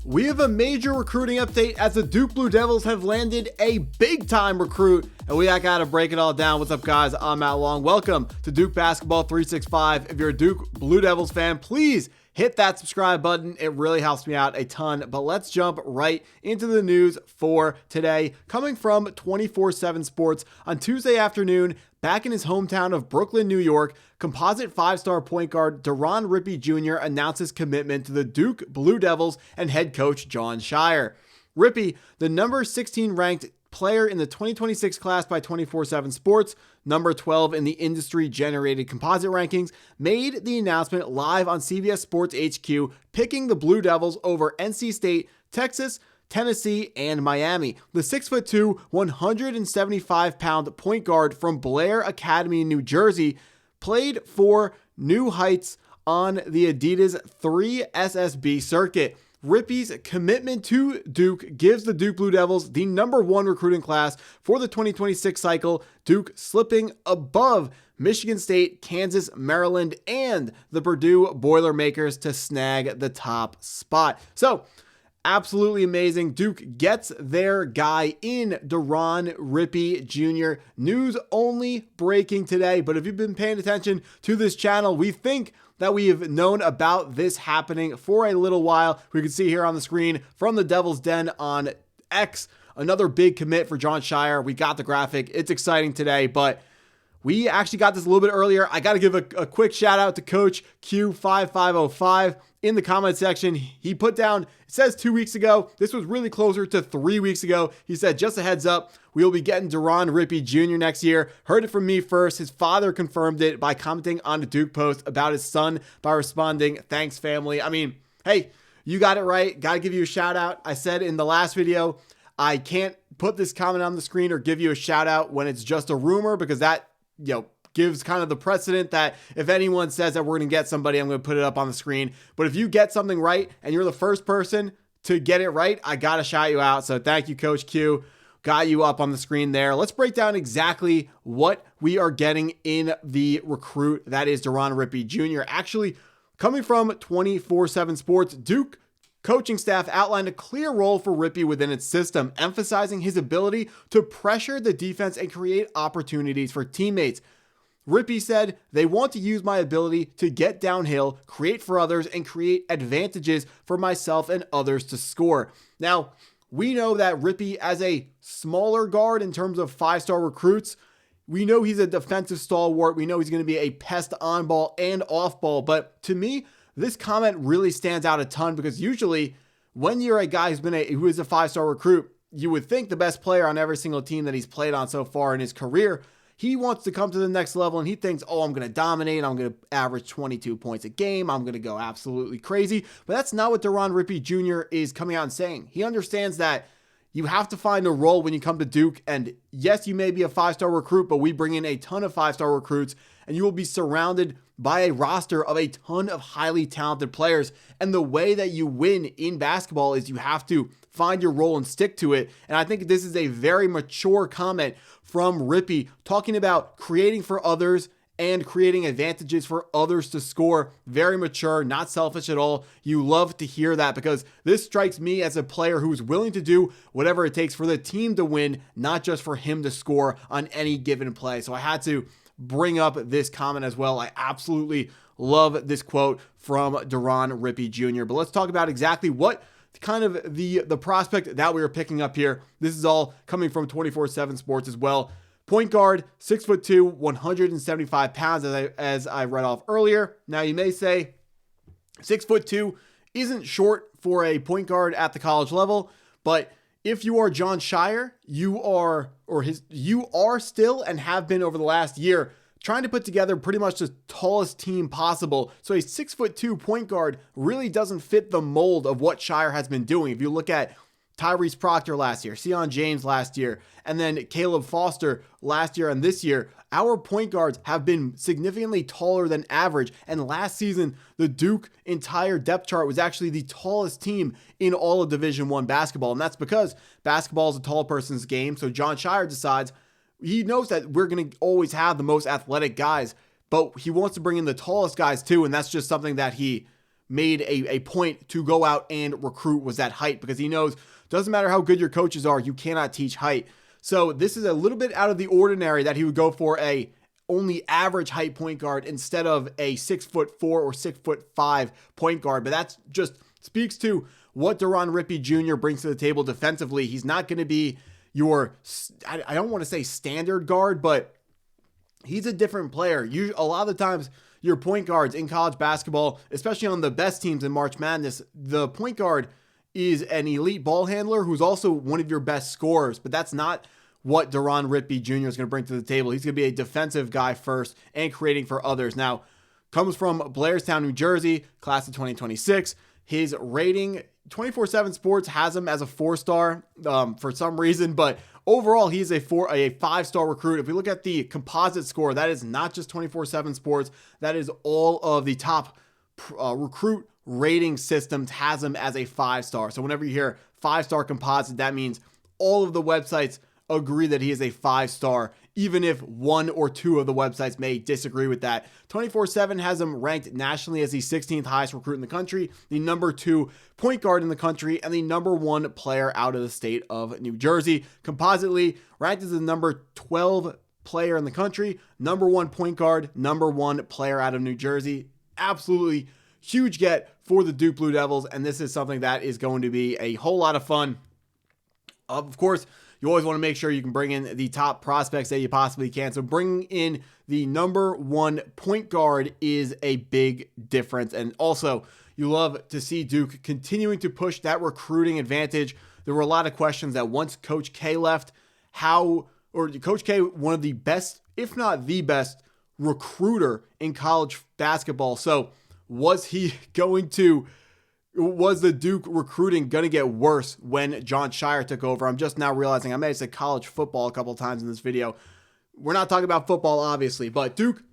We have a major recruiting update as the Duke Blue Devils have landed a big time recruit, and we got to break it all down. What's up, guys? I'm Matt Long. Welcome to Duke Basketball 365. If you're a Duke Blue Devils fan, please hit that subscribe button. It really helps me out a ton. But let's jump right into the news for today. Coming from 24/7 Sports on Tuesday afternoon, back in his hometown of Brooklyn, New York, composite 5-star point guard Deron Rippey Jr. announces commitment to the Duke Blue Devils and head coach Jon Scheyer. Rippey, the number 16 ranked player in the 2026 class by 24/7 Sports, number 12 in the industry-generated composite rankings, made the announcement live on CBS Sports HQ, picking the Blue Devils over NC State, Texas, Tennessee, and Miami. The 6'2", 175-pound point guard from Blair Academy in New Jersey played for New Heights on the Adidas 3SSB circuit. Rippey's commitment to Duke gives the Duke Blue Devils the number 1 recruiting class for the 2026 cycle, Duke slipping above Michigan State, Kansas, Maryland, and the Purdue Boilermakers to snag the top spot. So, absolutely amazing. Duke gets their guy in Deron Rippey Jr. News only breaking today, but if you've been paying attention to this channel, we think that we have known about this happening for a little while. We can see here on the screen from the Devil's Den on X, another big commit for Jon Scheyer. We got the graphic. It's exciting today, but we actually got this a little bit earlier. I got to give a quick shout out to Coach Q5505 in the comment section. He put down, it says 2 weeks ago. This was really closer to 3 weeks ago. He said, just a heads up, we will be getting Deron Rippey Jr. next year. Heard it from me first. His father confirmed it by commenting on the Duke post about his son by responding, thanks family. I mean, hey, you got it right. Got to give you a shout out. I said in the last video, I can't put this comment on the screen or give you a shout out when it's just a rumor, because that, gives kind of the precedent that if anyone says that we're going to get somebody, I'm going to put it up on the screen. But if you get something right and you're the first person to get it right, I got to shout you out. So thank you, Coach Q. Got you up on the screen there. Let's break down exactly what we are getting in the recruit that is Deron Rippey Jr. Actually, coming from 24/7 Sports, Duke coaching staff outlined a clear role for Rippey within its system, emphasizing his ability to pressure the defense and create opportunities for teammates. Rippey said, they want to use my ability to get downhill, create for others, and create advantages for myself and others to score. Now, we know that Rippey, as a smaller guard in terms of 5-star recruits, we know he's a defensive stalwart. We know he's going to be a pest on ball and off ball. But to me, this comment really stands out a ton, because usually when you're a guy who is a 5-star recruit, you would think the best player on every single team that he's played on so far in his career, he wants to come to the next level and he thinks, oh, I'm going to dominate. I'm going to average 22 points a game. I'm going to go absolutely crazy. But that's not what Deron Rippey Jr. is coming out and saying. He understands that you have to find a role when you come to Duke. And yes, you may be a 5-star recruit, but we bring in a ton of 5-star recruits, and you will be surrounded by a roster of a ton of highly talented players. And the way that you win in basketball is you have to find your role and stick to it. And I think this is a very mature comment from Rippey, talking about creating for others and creating advantages for others to score. Very mature, not selfish at all. You love to hear that, because this strikes me as a player who is willing to do whatever it takes for the team to win, not just for him to score on any given play. So I had to bring up this comment as well. I absolutely love this quote from Deron Rippey Jr. But let's talk about exactly what kind of the prospect that we were picking up here. This is all coming from 24/7 Sports as well. Point guard, 6'2", 175 pounds, as I read off earlier. Now you may say 6'2" isn't short for a point guard at the college level, but if you are Jon Scheyer, you are still and have been over the last year trying to put together pretty much the tallest team possible. So a 6'2" point guard really doesn't fit the mold of what Scheyer has been doing. If you look at Tyrese Proctor last year, Sion James last year, and then Caleb Foster last year and this year, our point guards have been significantly taller than average. And last season, the Duke entire depth chart was actually the tallest team in all of Division I basketball. And that's because basketball is a tall person's game. So Jon Scheyer decides, he knows that we're going to always have the most athletic guys, but he wants to bring in the tallest guys too. And that's just something that he made a point to go out and recruit was that height, because he knows doesn't matter how good your coaches are, you cannot teach height. So this is a little bit out of the ordinary that he would go for a only average height point guard instead of a 6'4" or 6'5" point guard. But that's just speaks to what Deron Rippey Jr. brings to the table defensively. He's not going to be your, I don't want to say standard guard, but he's a different player. A lot of the times, your point guards in college basketball, especially on the best teams in March Madness, the point guard is an elite ball handler who's also one of your best scorers, but that's not what Deron Rippey Jr. is going to bring to the table. He's going to be a defensive guy first and creating for others. Now, comes from Blairstown, New Jersey, class of 2026. His rating, 24/7 Sports has him as a 4-star for some reason, but overall, he's a 5-star recruit. If we look at the composite score, that is not just 24/7 Sports. That is all of the top recruit rating systems has him as a 5-star. So whenever you hear 5-star composite, that means all of the websites agree that he is a 5-star, even if one or two of the websites may disagree with that. 24/7 has him ranked nationally as the 16th highest recruit in the country, the number 2 point guard in the country, and the number 1 player out of the state of New Jersey. Compositely, ranked as the number 12 player in the country, number 1 point guard, number 1 player out of New Jersey. Absolutely huge get for the Duke Blue Devils, and this is something that is going to be a whole lot of fun. Of course, you always want to make sure you can bring in the top prospects that you possibly can. So bringing in the number 1 point guard is a big difference. And also, you love to see Duke continuing to push that recruiting advantage. There were a lot of questions that once Coach K left, Coach K, one of the best, if not the best, recruiter in college basketball. So was the Duke recruiting going to get worse when Jon Scheyer took over? I'm just now realizing I may have said college football a couple of times in this video. We're not talking about football, obviously, but Duke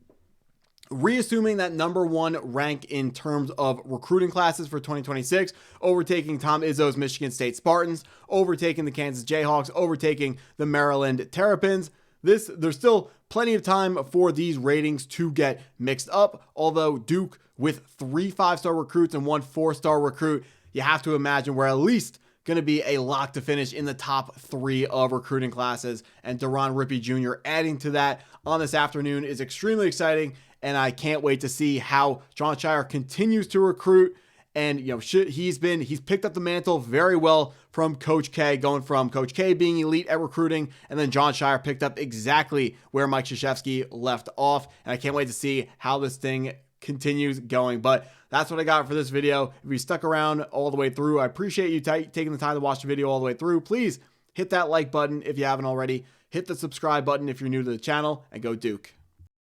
reassuming that number 1 rank in terms of recruiting classes for 2026, overtaking Tom Izzo's Michigan State Spartans, overtaking the Kansas Jayhawks, overtaking the Maryland Terrapins. There's still plenty of time for these ratings to get mixed up, although Duke, with 3 5-star recruits and 1 4-star recruit, you have to imagine we're at least going to be a lock to finish in the top 3 of recruiting classes. And Deron Rippey Jr. adding to that on this afternoon is extremely exciting, and I can't wait to see how Jon Scheyer continues to recruit. And he's picked up the mantle very well from Coach K, going from Coach K being elite at recruiting, and then Jon Scheyer picked up exactly where Mike Krzyzewski left off. And I can't wait to see how this thing continues going. But that's what I got for this video. If you stuck around all the way through, I appreciate you taking the time to watch the video all the way through. Please hit that like button if you haven't already. Hit the subscribe button if you're new to the channel, and go Duke.